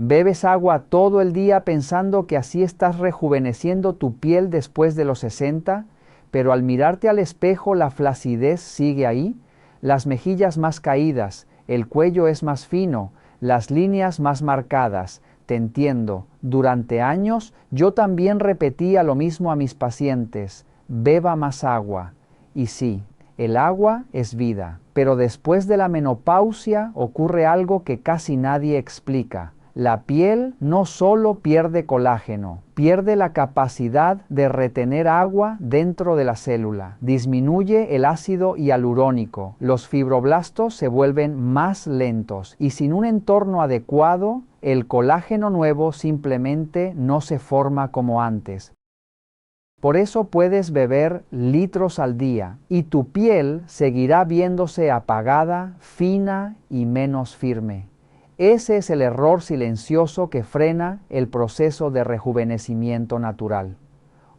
Bebes agua todo el día pensando que así estás rejuveneciendo tu piel después de los 60, pero al mirarte al espejo la flacidez sigue ahí, las mejillas más caídas, el cuello es más fino, las líneas más marcadas. Te entiendo. Durante años yo también repetía lo mismo a mis pacientes: beba más agua. Y sí, el agua es vida, pero después de la menopausia ocurre algo que casi nadie explica. La piel no solo pierde colágeno, pierde la capacidad de retener agua dentro de la célula, disminuye el ácido hialurónico, los fibroblastos se vuelven más lentos y sin un entorno adecuado, el colágeno nuevo simplemente no se forma como antes. Por eso puedes beber litros al día y tu piel seguirá viéndose apagada, fina y menos firme. Ese es el error silencioso que frena el proceso de rejuvenecimiento natural.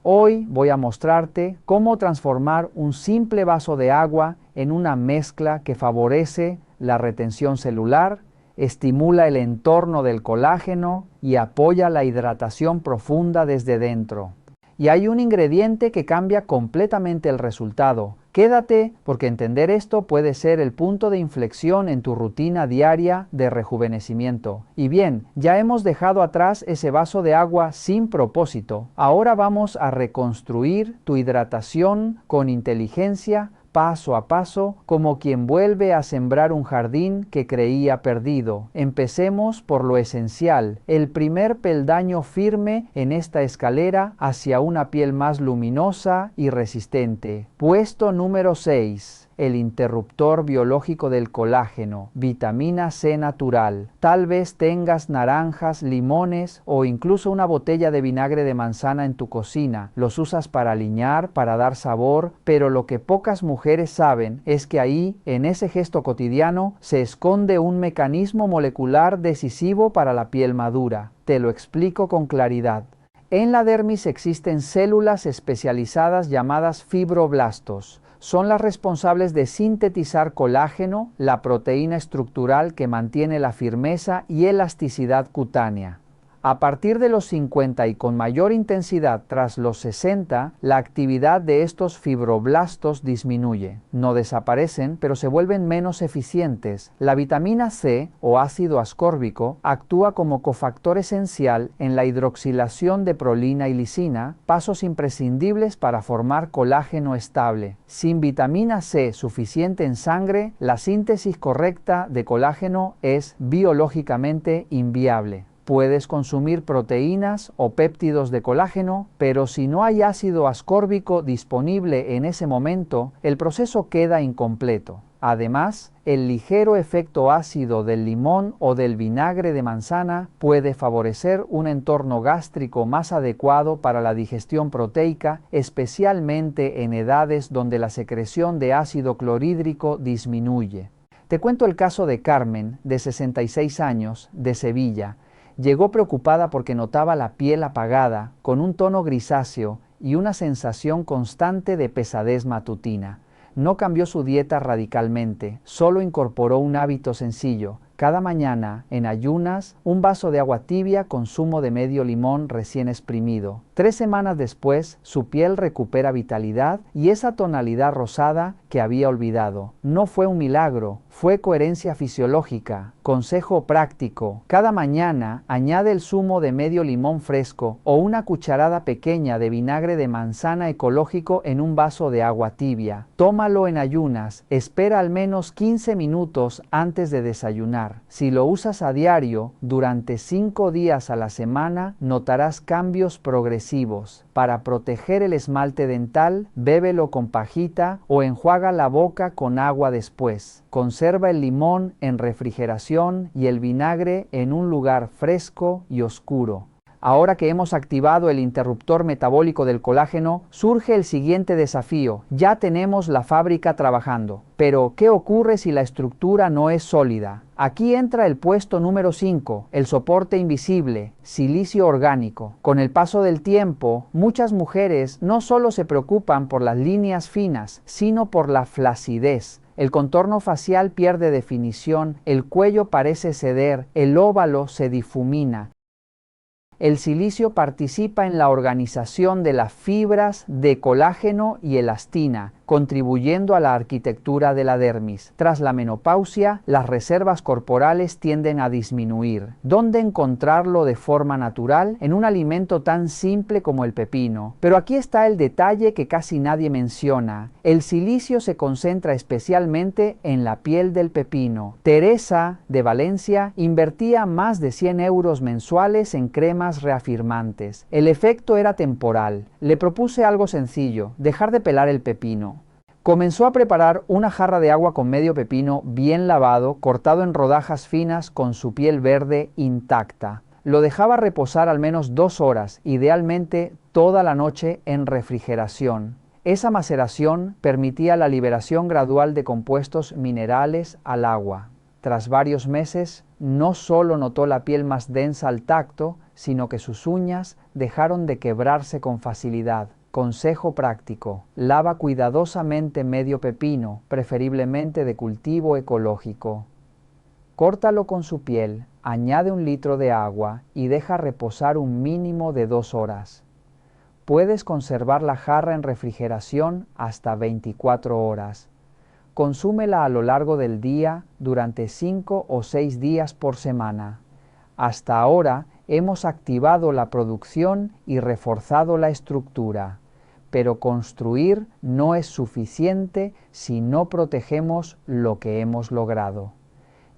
Hoy voy a mostrarte cómo transformar un simple vaso de agua en una mezcla que favorece la retención celular, estimula el entorno del colágeno y apoya la hidratación profunda desde dentro. Y hay un ingrediente que cambia completamente el resultado. Quédate, porque entender esto puede ser el punto de inflexión en tu rutina diaria de rejuvenecimiento. Y bien, ya hemos dejado atrás ese vaso de agua sin propósito. Ahora vamos a reconstruir tu hidratación con inteligencia, paso a paso, como quien vuelve a sembrar un jardín que creía perdido. Empecemos por lo esencial, el primer peldaño firme en esta escalera hacia una piel más luminosa y resistente. Puesto número 6. El interruptor biológico del colágeno, vitamina C natural. Tal vez tengas naranjas, limones o incluso una botella de vinagre de manzana en tu cocina. Los usas para aliñar, para dar sabor, pero lo que pocas mujeres saben es que ahí, en ese gesto cotidiano, se esconde un mecanismo molecular decisivo para la piel madura. Te lo explico con claridad. En la dermis existen células especializadas llamadas fibroblastos. Son las responsables de sintetizar colágeno, la proteína estructural que mantiene la firmeza y elasticidad cutánea. A partir de los 50 y con mayor intensidad tras los 60, la actividad de estos fibroblastos disminuye. No desaparecen, pero se vuelven menos eficientes. La vitamina C, o ácido ascórbico, actúa como cofactor esencial en la hidroxilación de prolina y lisina, pasos imprescindibles para formar colágeno estable. Sin vitamina C suficiente en sangre, la síntesis correcta de colágeno es biológicamente inviable. Puedes consumir proteínas o péptidos de colágeno, pero si no hay ácido ascórbico disponible en ese momento, el proceso queda incompleto. Además, el ligero efecto ácido del limón o del vinagre de manzana puede favorecer un entorno gástrico más adecuado para la digestión proteica, especialmente en edades donde la secreción de ácido clorhídrico disminuye. Te cuento el caso de Carmen, de 66 años, de Sevilla. Llegó preocupada porque notaba la piel apagada, con un tono grisáceo y una sensación constante de pesadez matutina. No cambió su dieta radicalmente, solo incorporó un hábito sencillo. Cada mañana, en ayunas, un vaso de agua tibia con zumo de medio limón recién exprimido. 3 semanas después, su piel recupera vitalidad y esa tonalidad rosada que había olvidado. No fue un milagro, fue coherencia fisiológica. Consejo práctico: cada mañana añade el zumo de medio limón fresco o una cucharada pequeña de vinagre de manzana ecológico en un vaso de agua tibia. Tómalo en ayunas, espera al menos 15 minutos antes de desayunar. Si lo usas a diario, durante 5 días a la semana, notarás cambios progresivos. Para proteger el esmalte dental, bébelo con pajita o enjuaga la boca con agua después. Conserva el limón en refrigeración y el vinagre en un lugar fresco y oscuro. Ahora que hemos activado el interruptor metabólico del colágeno, surge el siguiente desafío. Ya tenemos la fábrica trabajando. Pero, ¿qué ocurre si la estructura no es sólida? Aquí entra el puesto número 5, el soporte invisible, silicio orgánico. Con el paso del tiempo, muchas mujeres no solo se preocupan por las líneas finas, sino por la flacidez. El contorno facial pierde definición, el cuello parece ceder, el óvalo se difumina. El silicio participa en la organización de las fibras de colágeno y elastina, contribuyendo a la arquitectura de la dermis. Tras la menopausia, las reservas corporales tienden a disminuir. ¿Dónde encontrarlo de forma natural? En un alimento tan simple como el pepino. Pero aquí está el detalle que casi nadie menciona. El silicio se concentra especialmente en la piel del pepino. Teresa, de Valencia, invertía más de 100 euros mensuales en cremas reafirmantes. El efecto era temporal. Le propuse algo sencillo, dejar de pelar el pepino. Comenzó a preparar una jarra de agua con medio pepino bien lavado, cortado en rodajas finas con su piel verde intacta. Lo dejaba reposar al menos 2 horas, idealmente toda la noche en refrigeración. Esa maceración permitía la liberación gradual de compuestos minerales al agua. Tras varios meses, no solo notó la piel más densa al tacto, sino que sus uñas dejaron de quebrarse con facilidad. Consejo práctico: lava cuidadosamente medio pepino, preferiblemente de cultivo ecológico. Córtalo con su piel, añade 1 litro de agua y deja reposar un mínimo de 2 horas. Puedes conservar la jarra en refrigeración hasta 24 horas. Consúmela a lo largo del día durante 5 o 6 días por semana. Hasta ahora hemos activado la producción y reforzado la estructura, pero construir no es suficiente si no protegemos lo que hemos logrado.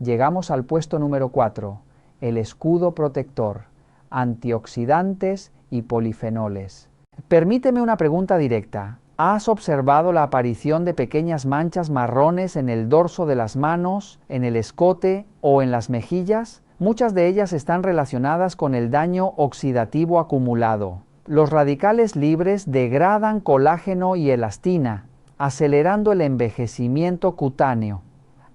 Llegamos al puesto número 4, el escudo protector, antioxidantes y polifenoles. Permíteme una pregunta directa. ¿Has observado la aparición de pequeñas manchas marrones en el dorso de las manos, en el escote o en las mejillas? Muchas de ellas están relacionadas con el daño oxidativo acumulado. Los radicales libres degradan colágeno y elastina, acelerando el envejecimiento cutáneo.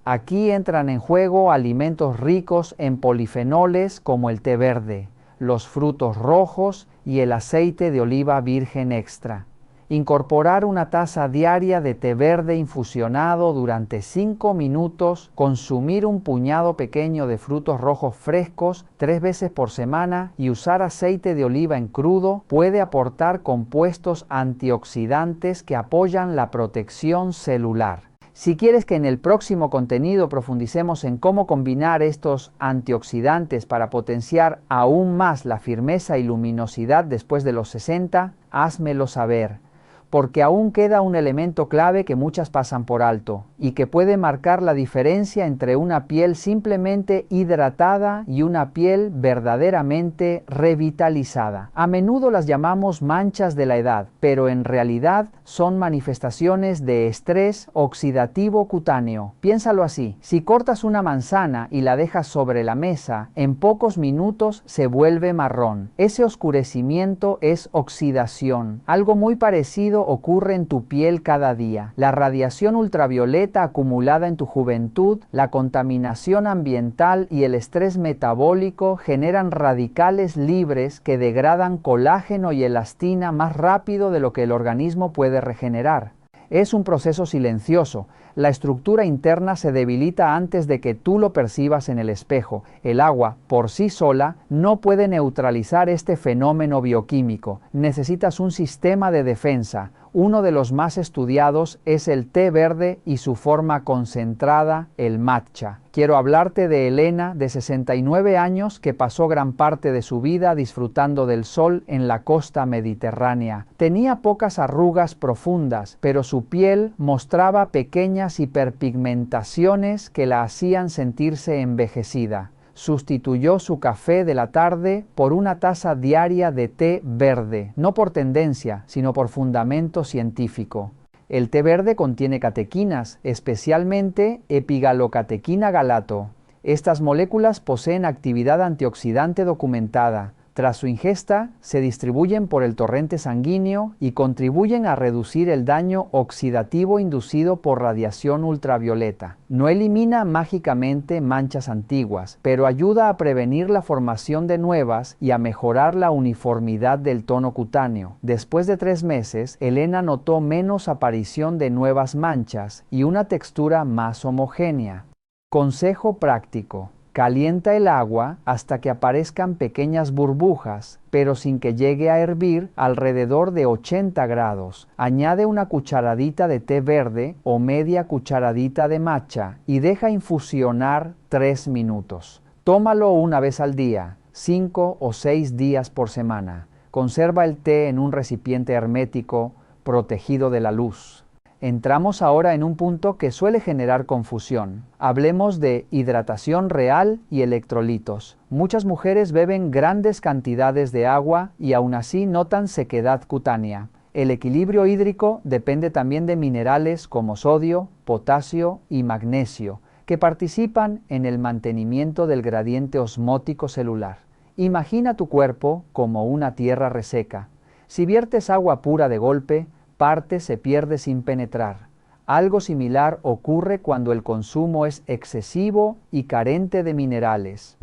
Aquí entran en juego alimentos ricos en polifenoles como el té verde, los frutos rojos y el aceite de oliva virgen extra. Incorporar una taza diaria de té verde infusionado durante 5 minutos, consumir un puñado pequeño de frutos rojos frescos 3 veces por semana y usar aceite de oliva en crudo puede aportar compuestos antioxidantes que apoyan la protección celular. Si quieres que en el próximo contenido profundicemos en cómo combinar estos antioxidantes para potenciar aún más la firmeza y luminosidad después de los 60, házmelo saber, porque aún queda un elemento clave que muchas pasan por alto y que puede marcar la diferencia entre una piel simplemente hidratada y una piel verdaderamente revitalizada. A menudo las llamamos manchas de la edad, pero en realidad son manifestaciones de estrés oxidativo cutáneo. Piénsalo así: si cortas una manzana y la dejas sobre la mesa, en pocos minutos se vuelve marrón. Ese oscurecimiento es oxidación. Algo muy parecido ocurre en tu piel cada día. La radiación ultravioleta acumulada en tu juventud, la contaminación ambiental y el estrés metabólico generan radicales libres que degradan colágeno y elastina más rápido de lo que el organismo puede regenerar. Es un proceso silencioso. La estructura interna se debilita antes de que tú lo percibas en el espejo. El agua, por sí sola, no puede neutralizar este fenómeno bioquímico. Necesitas un sistema de defensa. Uno de los más estudiados es el té verde y su forma concentrada, el matcha. Quiero hablarte de Elena, de 69 años, que pasó gran parte de su vida disfrutando del sol en la costa mediterránea. Tenía pocas arrugas profundas, pero su piel mostraba pequeñas hiperpigmentaciones que la hacían sentirse envejecida. Sustituyó su café de la tarde por una taza diaria de té verde, no por tendencia, sino por fundamento científico. El té verde contiene catequinas, especialmente epigalocatequina galato. Estas moléculas poseen actividad antioxidante documentada. Tras su ingesta, se distribuyen por el torrente sanguíneo y contribuyen a reducir el daño oxidativo inducido por radiación ultravioleta. No elimina mágicamente manchas antiguas, pero ayuda a prevenir la formación de nuevas y a mejorar la uniformidad del tono cutáneo. Después de 3 meses, Elena notó menos aparición de nuevas manchas y una textura más homogénea. Consejo práctico. Calienta el agua hasta que aparezcan pequeñas burbujas, pero sin que llegue a hervir, alrededor de 80 grados. Añade una cucharadita de té verde o media cucharadita de matcha y deja infusionar 3 minutos. Tómalo una vez al día, 5 o 6 días por semana. Conserva el té en un recipiente hermético, protegido de la luz. Entramos ahora en un punto que suele generar confusión. Hablemos de hidratación real y electrolitos. Muchas mujeres beben grandes cantidades de agua y aún así notan sequedad cutánea. El equilibrio hídrico depende también de minerales como sodio, potasio y magnesio, que participan en el mantenimiento del gradiente osmótico celular. Imagina tu cuerpo como una tierra reseca. Si viertes agua pura de golpe, parte se pierde sin penetrar. Algo similar ocurre cuando el consumo es excesivo y carente de minerales.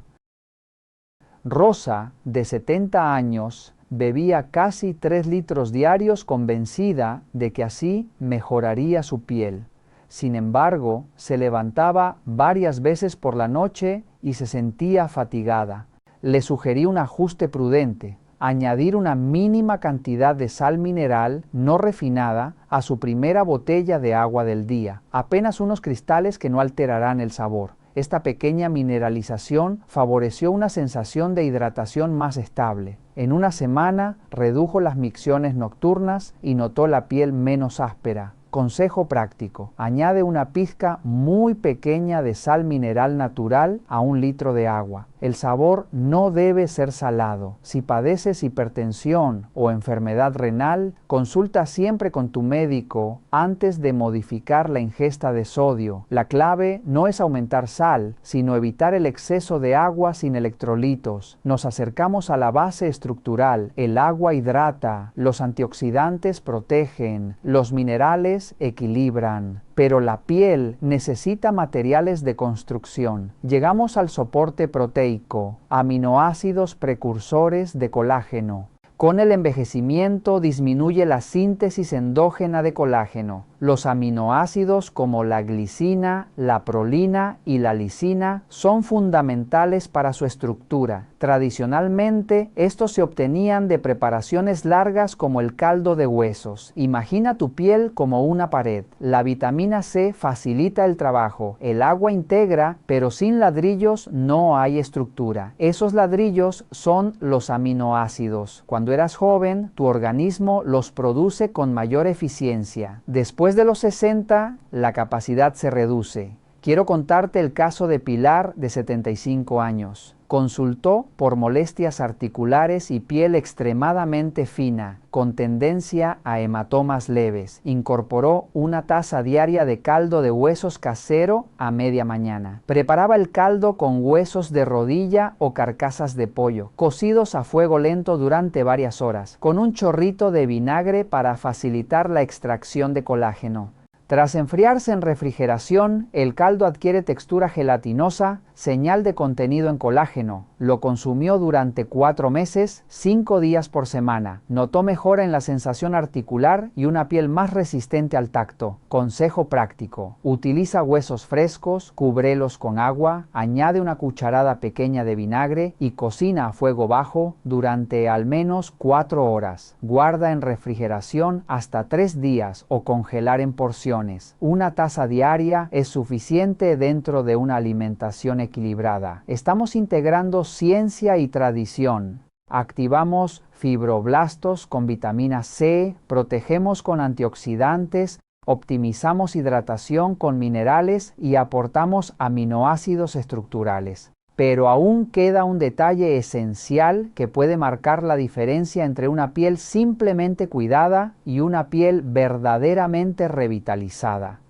Rosa, de 70 años, bebía casi 3 litros diarios convencida de que así mejoraría su piel. Sin embargo, se levantaba varias veces por la noche y se sentía fatigada. Le sugerí un ajuste prudente. Añadir una mínima cantidad de sal mineral no refinada a su primera botella de agua del día, apenas unos cristales que no alterarán el sabor. Esta pequeña mineralización favoreció una sensación de hidratación más estable. En una semana redujo las micciones nocturnas y notó la piel menos áspera. Consejo práctico. Añade una pizca muy pequeña de sal mineral natural a 1 litro de agua. El sabor no debe ser salado. Si padeces hipertensión o enfermedad renal, consulta siempre con tu médico antes de modificar la ingesta de sodio. La clave no es aumentar sal, sino evitar el exceso de agua sin electrolitos. Nos acercamos a la base estructural. El agua hidrata, los antioxidantes protegen, los minerales equilibran, pero la piel necesita materiales de construcción. Llegamos al soporte proteico, aminoácidos precursores de colágeno. Con el envejecimiento disminuye la síntesis endógena de colágeno. Los aminoácidos como la glicina, la prolina y la lisina son fundamentales para su estructura. Tradicionalmente, estos se obtenían de preparaciones largas como el caldo de huesos. Imagina tu piel como una pared. La vitamina C facilita el trabajo. El agua integra, pero sin ladrillos no hay estructura. Esos ladrillos son los aminoácidos. Cuando eras joven, tu organismo los produce con mayor eficiencia. Después de los 60, la capacidad se reduce. Quiero contarte el caso de Pilar, de 75 años. Consultó por molestias articulares y piel extremadamente fina, con tendencia a hematomas leves. Incorporó una taza diaria de caldo de huesos casero a media mañana. Preparaba el caldo con huesos de rodilla o carcasas de pollo, cocidos a fuego lento durante varias horas, con un chorrito de vinagre para facilitar la extracción de colágeno. Tras enfriarse en refrigeración, el caldo adquiere textura gelatinosa, señal de contenido en colágeno. Lo consumió durante 4 meses, 5 días por semana. Notó mejora en la sensación articular y una piel más resistente al tacto. Consejo práctico. Utiliza huesos frescos, cúbrelos con agua, añade una cucharada pequeña de vinagre y cocina a fuego bajo durante al menos 4 horas. Guarda en refrigeración hasta 3 días o congelar en porciones. Una taza diaria es suficiente dentro de una alimentación equilibrada. Estamos integrando ciencia y tradición. Activamos fibroblastos con vitamina C, protegemos con antioxidantes, optimizamos hidratación con minerales y aportamos aminoácidos estructurales. Pero aún queda un detalle esencial que puede marcar la diferencia entre una piel simplemente cuidada y una piel verdaderamente revitalizada.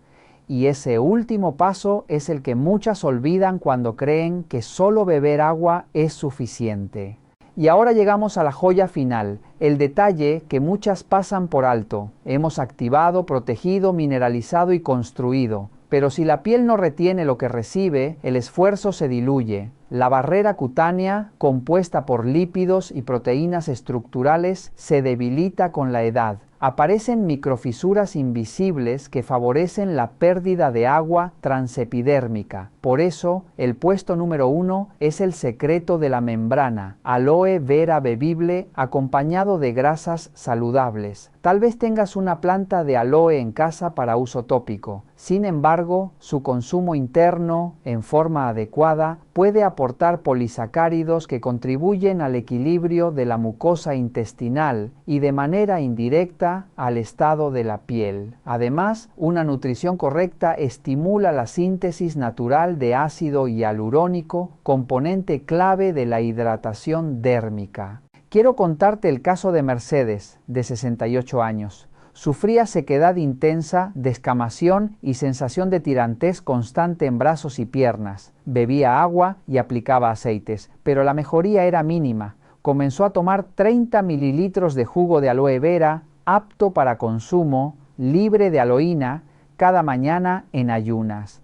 Y ese último paso es el que muchas olvidan cuando creen que solo beber agua es suficiente. Y ahora llegamos a la joya final, el detalle que muchas pasan por alto. Hemos activado, protegido, mineralizado y construido. Pero si la piel no retiene lo que recibe, el esfuerzo se diluye. La barrera cutánea, compuesta por lípidos y proteínas estructurales, se debilita con la edad. Aparecen microfisuras invisibles que favorecen la pérdida de agua transepidérmica. Por eso, el puesto número 1 es el secreto de la membrana, aloe vera bebible acompañado de grasas saludables. Tal vez tengas una planta de aloe en casa para uso tópico. Sin embargo, su consumo interno, en forma adecuada, puede aportar polisacáridos que contribuyen al equilibrio de la mucosa intestinal y de manera indirecta al estado de la piel. Además, una nutrición correcta estimula la síntesis natural de ácido hialurónico, componente clave de la hidratación dérmica. Quiero contarte el caso de Mercedes, de 68 años. Sufría sequedad intensa, descamación y sensación de tirantez constante en brazos y piernas. Bebía agua y aplicaba aceites, pero la mejoría era mínima. Comenzó a tomar 30 mililitros de jugo de aloe vera, apto para consumo, libre de aloína, cada mañana en ayunas.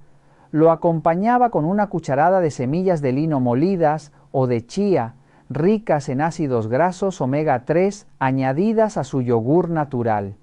Lo acompañaba con una cucharada de semillas de lino molidas o de chía, ricas en ácidos grasos omega 3 añadidas a su yogur natural.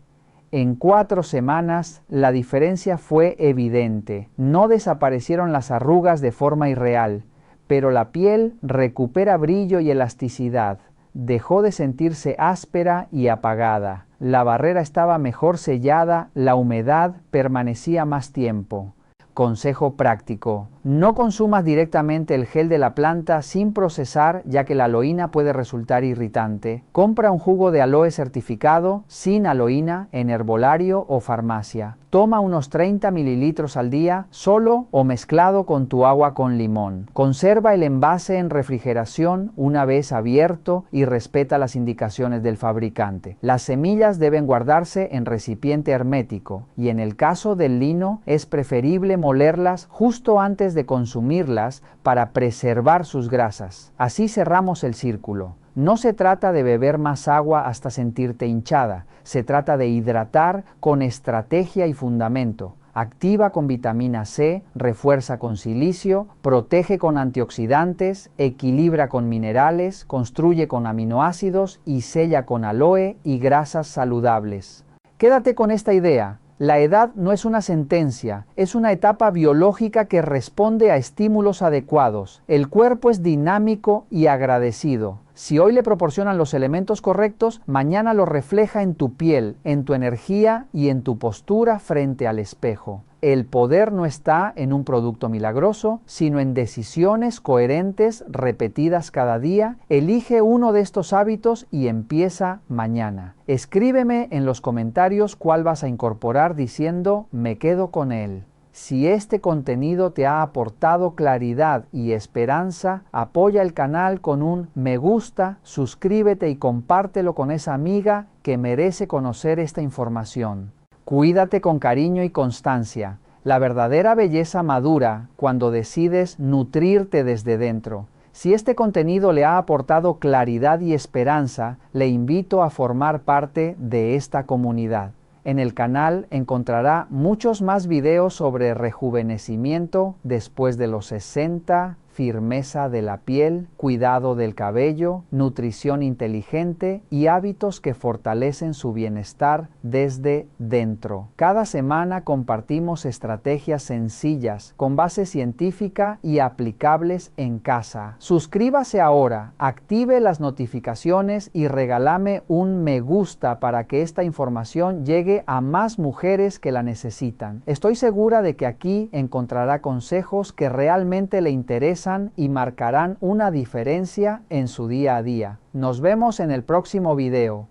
En 4 semanas la diferencia fue evidente. No desaparecieron las arrugas de forma irreal, pero la piel recupera brillo y elasticidad. Dejó de sentirse áspera y apagada. La barrera estaba mejor sellada, la humedad permanecía más tiempo. Consejo práctico: no consumas directamente el gel de la planta sin procesar, ya que la aloína puede resultar irritante. Compra un jugo de aloe certificado sin aloína en herbolario o farmacia. Toma unos 30 mililitros al día, solo o mezclado con tu agua con limón. Conserva el envase en refrigeración una vez abierto y respeta las indicaciones del fabricante. Las semillas deben guardarse en recipiente hermético y en el caso del lino es preferible molerlas justo antes de consumirlas para preservar sus grasas. Así cerramos el círculo. No se trata de beber más agua hasta sentirte hinchada, se trata de hidratar con estrategia y fundamento. Activa con vitamina C, refuerza con silicio, protege con antioxidantes, equilibra con minerales, construye con aminoácidos y sella con aloe y grasas saludables. Quédate con esta idea. La edad no es una sentencia, es una etapa biológica que responde a estímulos adecuados. El cuerpo es dinámico y agradecido. Si hoy le proporcionan los elementos correctos, mañana lo refleja en tu piel, en tu energía y en tu postura frente al espejo. El poder no está en un producto milagroso, sino en decisiones coherentes repetidas cada día. Elige uno de estos hábitos y empieza mañana. Escríbeme en los comentarios cuál vas a incorporar diciendo "me quedo con él". Si este contenido te ha aportado claridad y esperanza, apoya el canal con un me gusta, suscríbete y compártelo con esa amiga que merece conocer esta información. Cuídate con cariño y constancia. La verdadera belleza madura cuando decides nutrirte desde dentro. Si este contenido le ha aportado claridad y esperanza, le invito a formar parte de esta comunidad. En el canal encontrará muchos más videos sobre rejuvenecimiento después de los 60, firmeza de la piel, cuidado del cabello, nutrición inteligente y hábitos que fortalecen su bienestar desde dentro. Cada semana compartimos estrategias sencillas, con base científica y aplicables en casa. Suscríbase ahora, active las notificaciones y regálame un me gusta para que esta información llegue a más mujeres que la necesitan. Estoy segura de que aquí encontrará consejos que realmente le interesan y marcarán una diferencia en su día a día. Nos vemos en el próximo video.